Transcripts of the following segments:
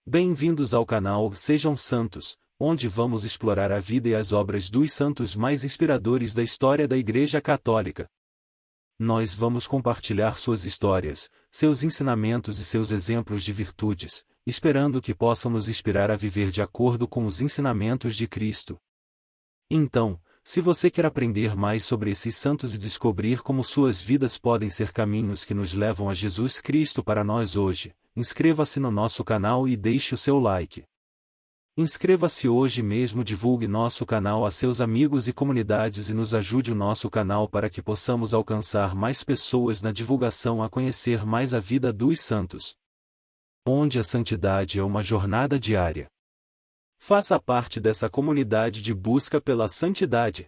Bem-vindos ao canal Sejam Santos, onde vamos explorar a vida e as obras dos santos mais inspiradores da história da Igreja Católica. Nós vamos compartilhar suas histórias, seus ensinamentos e seus exemplos de virtudes, esperando que possam nos inspirar a viver de acordo com os ensinamentos de Cristo. Então, se você quer aprender mais sobre esses santos e descobrir como suas vidas podem ser caminhos que nos levam a Jesus Cristo para nós hoje, inscreva-se no nosso canal e deixe o seu like. Inscreva-se hoje mesmo, divulgue nosso canal a seus amigos e comunidades e nos ajude o nosso canal para que possamos alcançar mais pessoas na divulgação a conhecer mais a vida dos santos. Onde a santidade é uma jornada diária. Faça parte dessa comunidade de busca pela santidade.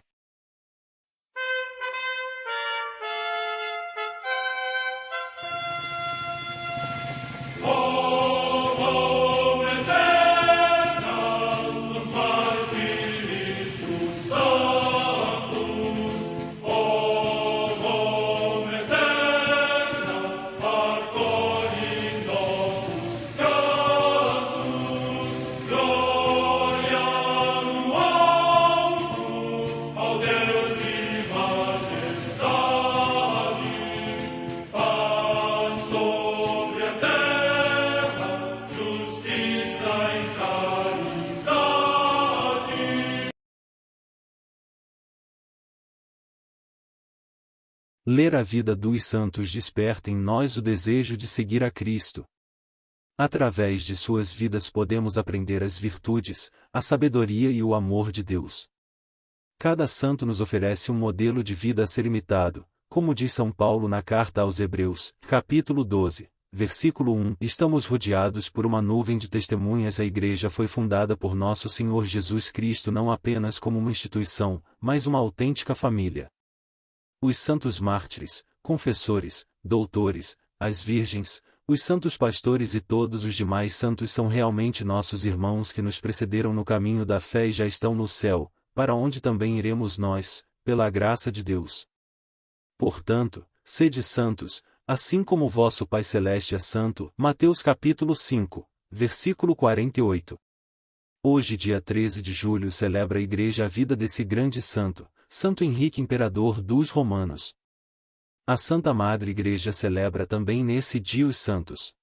Ler a vida dos santos desperta em nós o desejo de seguir a Cristo. Através de suas vidas podemos aprender as virtudes, a sabedoria e o amor de Deus. Cada santo nos oferece um modelo de vida a ser imitado, como diz São Paulo na carta aos Hebreus, capítulo 12, versículo 1. Estamos rodeados por uma nuvem de testemunhas. A Igreja foi fundada por nosso Senhor Jesus Cristo não apenas como uma instituição, mas uma autêntica família. Os santos mártires, confessores, doutores, as virgens, os santos pastores e todos os demais santos são realmente nossos irmãos que nos precederam no caminho da fé e já estão no céu, para onde também iremos nós, pela graça de Deus. Portanto, sede santos, assim como o vosso Pai Celeste é santo. Mateus capítulo 5, versículo 48. Hoje, dia 13 de julho, celebra a Igreja a vida desse grande santo, Santo Henrique, imperador dos romanos. A Santa Madre Igreja celebra também nesse dia os santos.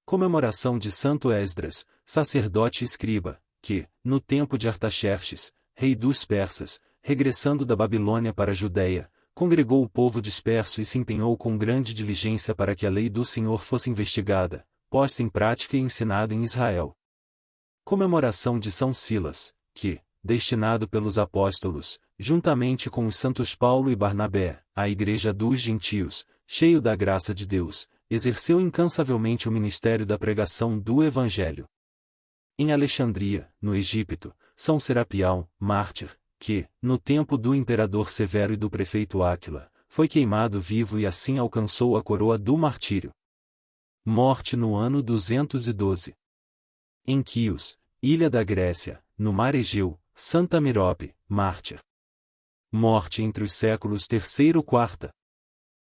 Comemoração de Santo Esdras, sacerdote e escriba, que, no tempo de Artaxerxes, rei dos persas, regressando da Babilônia para a Judéia, congregou o povo disperso e se empenhou com grande diligência para que a lei do Senhor fosse investigada, posta em prática e ensinada em Israel. Comemoração de São Silas, que, destinado pelos apóstolos, juntamente com os santos Paulo e Barnabé, à Igreja dos Gentios, cheio da graça de Deus, exerceu incansavelmente o ministério da pregação do Evangelho. Em Alexandria, no Egito, São Serapião, mártir, que, no tempo do imperador Severo e do prefeito Áquila, foi queimado vivo e assim alcançou a coroa do martírio. Morte no ano 212. Em Quios, ilha da Grécia, no mar Egeu, Santa Mirope, mártir. Morte entre os séculos III e IV.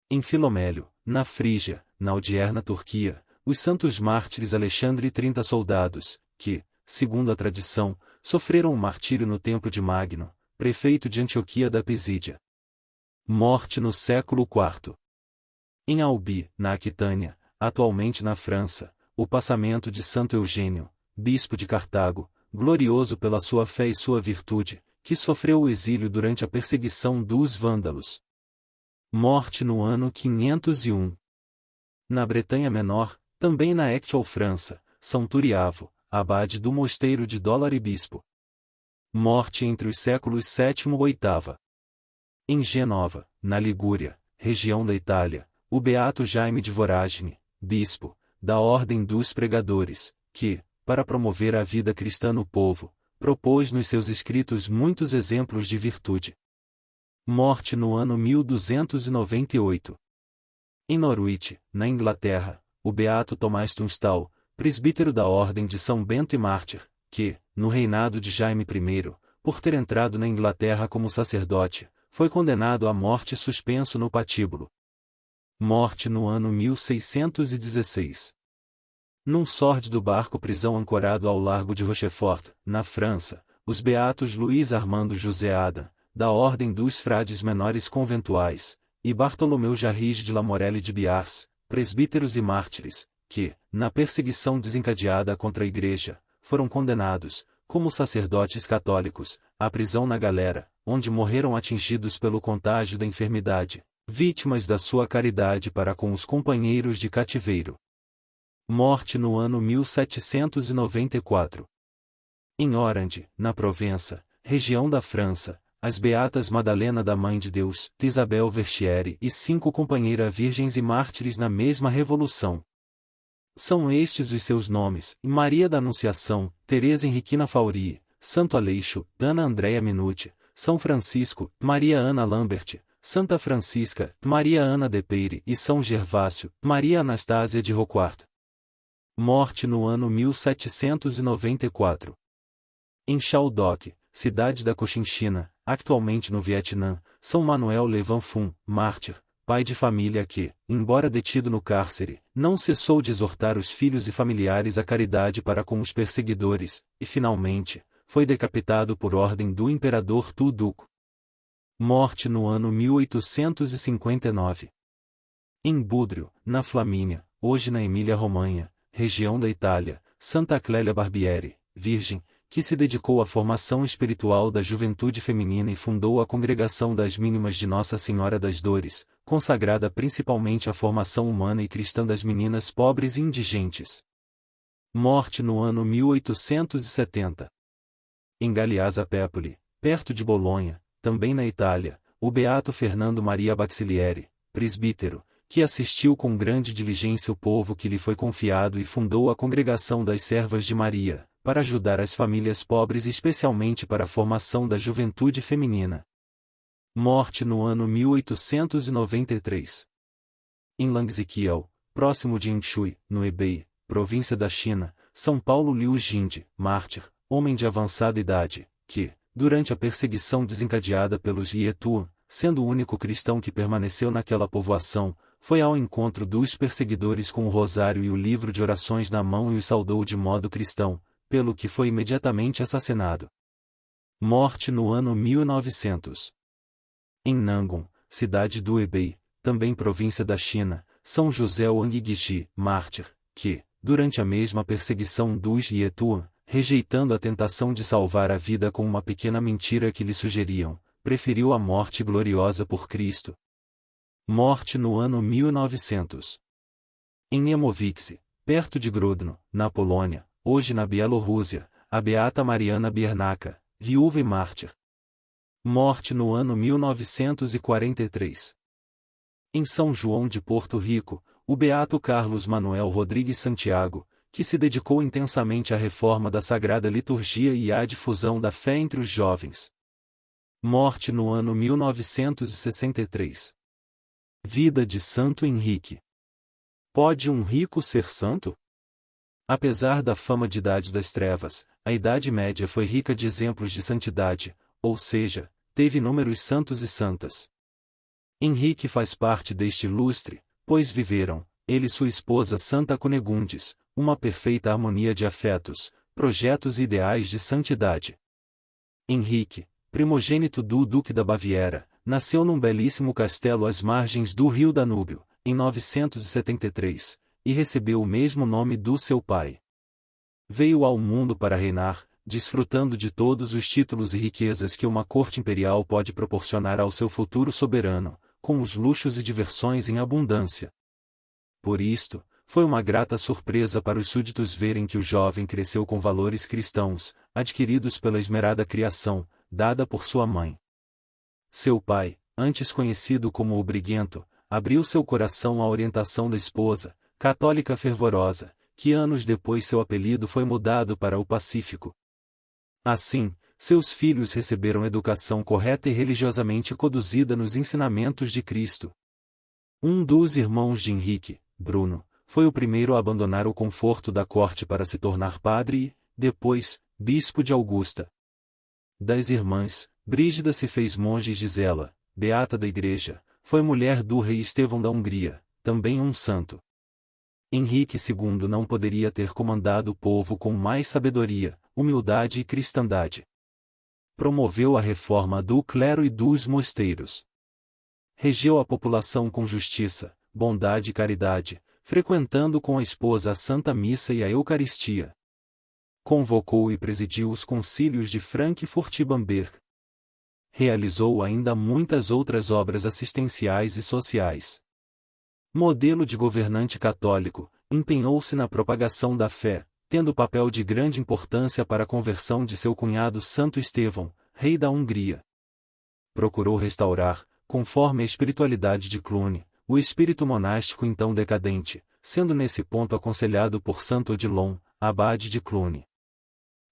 Em Filomélio, na Frígia, na odierna Turquia, os santos mártires Alexandre e 30 soldados, que, segundo a tradição, sofreram o martírio no tempo de Magno, prefeito de Antioquia da Pisídia. Morte no século IV. Em Albi, na Aquitânia, atualmente na França, o passamento de Santo Eugênio, bispo de Cartago, glorioso pela sua fé e sua virtude, que sofreu o exílio durante a perseguição dos vândalos. Morte no ano 501. Na Bretanha Menor, também na actual França, São Turiavo, abade do mosteiro de Dólar e bispo. Morte entre os séculos VII e VIII. Em Gênova, na Ligúria, região da Itália, o beato Jaime de Voragine, bispo, da Ordem dos Pregadores, que, para promover a vida cristã no povo, propôs nos seus escritos muitos exemplos de virtude. Morte no ano 1298. Em Norwich, na Inglaterra, o beato Tomás Tunstall, presbítero da Ordem de São Bento e mártir, que, no reinado de Jaime I, por ter entrado na Inglaterra como sacerdote, foi condenado à morte suspenso no patíbulo. Morte no ano 1616. Num sórdido barco-prisão ancorado ao largo de Rochefort, na França, os beatos Luís Armando José Adam, da Ordem dos Frades Menores Conventuais, e Bartolomeu Jarris de Lamorelle de Biars, presbíteros e mártires, que, na perseguição desencadeada contra a Igreja, foram condenados, como sacerdotes católicos, à prisão na galera, onde morreram atingidos pelo contágio da enfermidade, vítimas da sua caridade para com os companheiros de cativeiro. Morte no ano 1794. Em Orange, na Provença, região da França, as beatas Madalena da Mãe de Deus, Isabel Verchiere e 5 companheiras virgens e mártires na mesma revolução. São estes os seus nomes: Maria da Anunciação, Teresa Henriquina Faurie, Santo Aleixo, Ana Andréa Minuti, São Francisco, Maria Ana Lambert, Santa Francisca, Maria Ana de Peire e São Gervásio, Maria Anastásia de Roquart. Morte no ano 1794. Em Chau Doc, cidade da Cochinchina, atualmente no Vietnã, São Manuel Le Van Phuong, mártir, pai de família que, embora detido no cárcere, não cessou de exortar os filhos e familiares à caridade para com os perseguidores, e finalmente, foi decapitado por ordem do imperador Tu Duc. Morte no ano 1859. Em Budrio, na Flamínia, hoje na Emília-Romanha, região da Itália, Santa Clélia Barbieri, virgem, que se dedicou à formação espiritual da juventude feminina e fundou a Congregação das Mínimas de Nossa Senhora das Dores, consagrada principalmente à formação humana e cristã das meninas pobres e indigentes. Morte no ano 1870. Em Galeazza Pepoli, perto de Bolonha, também na Itália, o beato Fernando Maria Baxilieri, presbítero, que assistiu com grande diligência o povo que lhe foi confiado e fundou a Congregação das Servas de Maria, para ajudar as famílias pobres e especialmente para a formação da juventude feminina. Morte no ano 1893. Em Langzikiao, próximo de Enshui, no Hebei, província da China, São Paulo Liu Jinde, mártir, homem de avançada idade, que, durante a perseguição desencadeada pelos Yetuan, sendo o único cristão que permaneceu naquela povoação, foi ao encontro dos perseguidores com o rosário e o livro de orações na mão e os saudou de modo cristão, pelo que foi imediatamente assassinado. Morte no ano 1900. Em Nangon, cidade do Hebei, também província da China, São José Wangguiji, mártir, que, durante a mesma perseguição dos Yetuan, rejeitando a tentação de salvar a vida com uma pequena mentira que lhe sugeriam, preferiu a morte gloriosa por Cristo. Morte no ano 1900. Em Niemowice, perto de Grodno, na Polônia, hoje na Bielorrússia, a beata Mariana Biernacka, viúva e mártir. Morte no ano 1943. Em São João de Porto Rico, o beato Carlos Manuel Rodrigues Santiago, que se dedicou intensamente à reforma da Sagrada Liturgia e à difusão da fé entre os jovens. Morte no ano 1963. Vida de Santo Henrique. Pode um rico ser santo? Apesar da fama de Idade das Trevas, a Idade Média foi rica de exemplos de santidade, ou seja, teve inúmeros santos e santas. Henrique faz parte deste ilustre, pois viveram, ele e sua esposa Santa Cunegundes, uma perfeita harmonia de afetos, projetos e ideais de santidade. Henrique, primogênito do Duque da Baviera, nasceu num belíssimo castelo às margens do rio Danúbio, em 973, e recebeu o mesmo nome do seu pai. Veio ao mundo para reinar, desfrutando de todos os títulos e riquezas que uma corte imperial pode proporcionar ao seu futuro soberano, com os luxos e diversões em abundância. Por isto, foi uma grata surpresa para os súditos verem que o jovem cresceu com valores cristãos, adquiridos pela esmerada criação, dada por sua mãe. Seu pai, antes conhecido como o Briguento, abriu seu coração à orientação da esposa, católica fervorosa, que anos depois seu apelido foi mudado para o Pacífico. Assim, seus filhos receberam educação correta e religiosamente conduzida nos ensinamentos de Cristo. Um dos irmãos de Henrique, Bruno, foi o primeiro a abandonar o conforto da corte para se tornar padre e, depois, bispo de Augusta. Das irmãs, Brígida se fez monja e Gisela, beata da Igreja, foi mulher do rei Estevão da Hungria, também um santo. Henrique II não poderia ter comandado o povo com mais sabedoria, humildade e cristandade. Promoveu a reforma do clero e dos mosteiros. Regeu a população com justiça, bondade e caridade, frequentando com a esposa a Santa Missa e a Eucaristia. Convocou e presidiu os concílios de Frankfurt e Bamberg. Realizou ainda muitas outras obras assistenciais e sociais. Modelo de governante católico, empenhou-se na propagação da fé, tendo papel de grande importância para a conversão de seu cunhado Santo Estevão, rei da Hungria. Procurou restaurar, conforme a espiritualidade de Cluny, o espírito monástico então decadente, sendo nesse ponto aconselhado por Santo Odilon, abade de Cluny.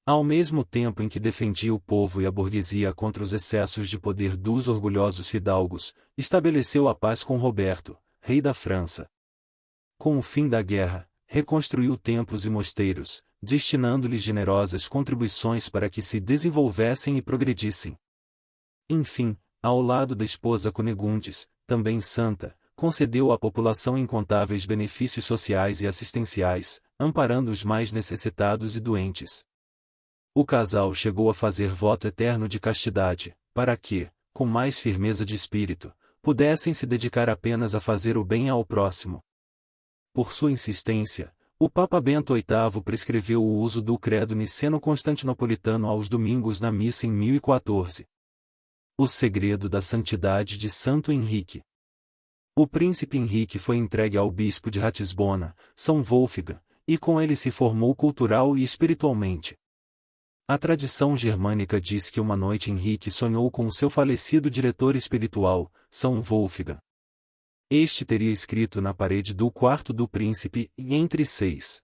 Ao mesmo tempo em que defendia o povo e a burguesia contra os excessos de poder dos orgulhosos fidalgos, estabeleceu a paz com Roberto, rei da França. Com o fim da guerra, reconstruiu templos e mosteiros, destinando-lhes generosas contribuições para que se desenvolvessem e progredissem. Enfim, ao lado da esposa Cunegundes, também santa, concedeu à população incontáveis benefícios sociais e assistenciais, amparando os mais necessitados e doentes. O casal chegou a fazer voto eterno de castidade, para que, com mais firmeza de espírito, pudessem se dedicar apenas a fazer o bem ao próximo. Por sua insistência, o Papa Bento VIII prescreveu o uso do credo niceno-constantinopolitano aos domingos na missa em 1014. O segredo da santidade de Santo Henrique. O príncipe Henrique foi entregue ao bispo de Ratisbona, São Wolfgang, e com ele se formou cultural e espiritualmente. A tradição germânica diz que uma noite Henrique sonhou com o seu falecido diretor espiritual, São Wolfgang. Este teria escrito na parede do quarto do príncipe, entre 6.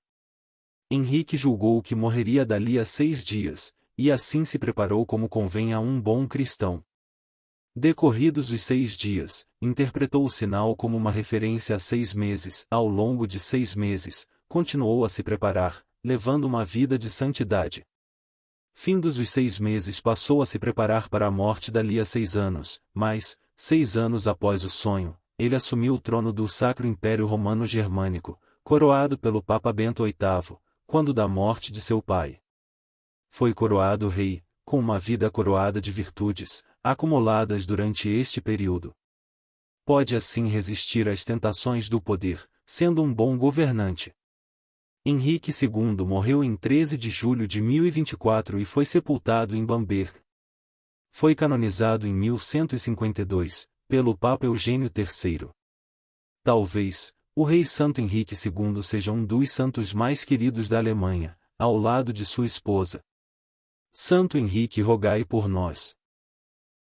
Henrique julgou que morreria dali a 6 dias, e assim se preparou como convém a um bom cristão. Decorridos os 6 dias, interpretou o sinal como uma referência a 6 meses. Ao longo de 6 meses, continuou a se preparar, levando uma vida de santidade. Findos os 6 meses passou a se preparar para a morte dali a 6 anos, mas, 6 anos após o sonho, ele assumiu o trono do Sacro Império Romano Germânico, coroado pelo Papa Bento VIII, quando da morte de seu pai. Foi coroado rei, com uma vida coroada de virtudes, acumuladas durante este período. Pode assim resistir às tentações do poder, sendo um bom governante. Henrique II morreu em 13 de julho de 1024 e foi sepultado em Bamberg. Foi canonizado em 1152, pelo Papa Eugênio III. Talvez, o rei Santo Henrique II seja um dos santos mais queridos da Alemanha, ao lado de sua esposa. Santo Henrique, rogai por nós.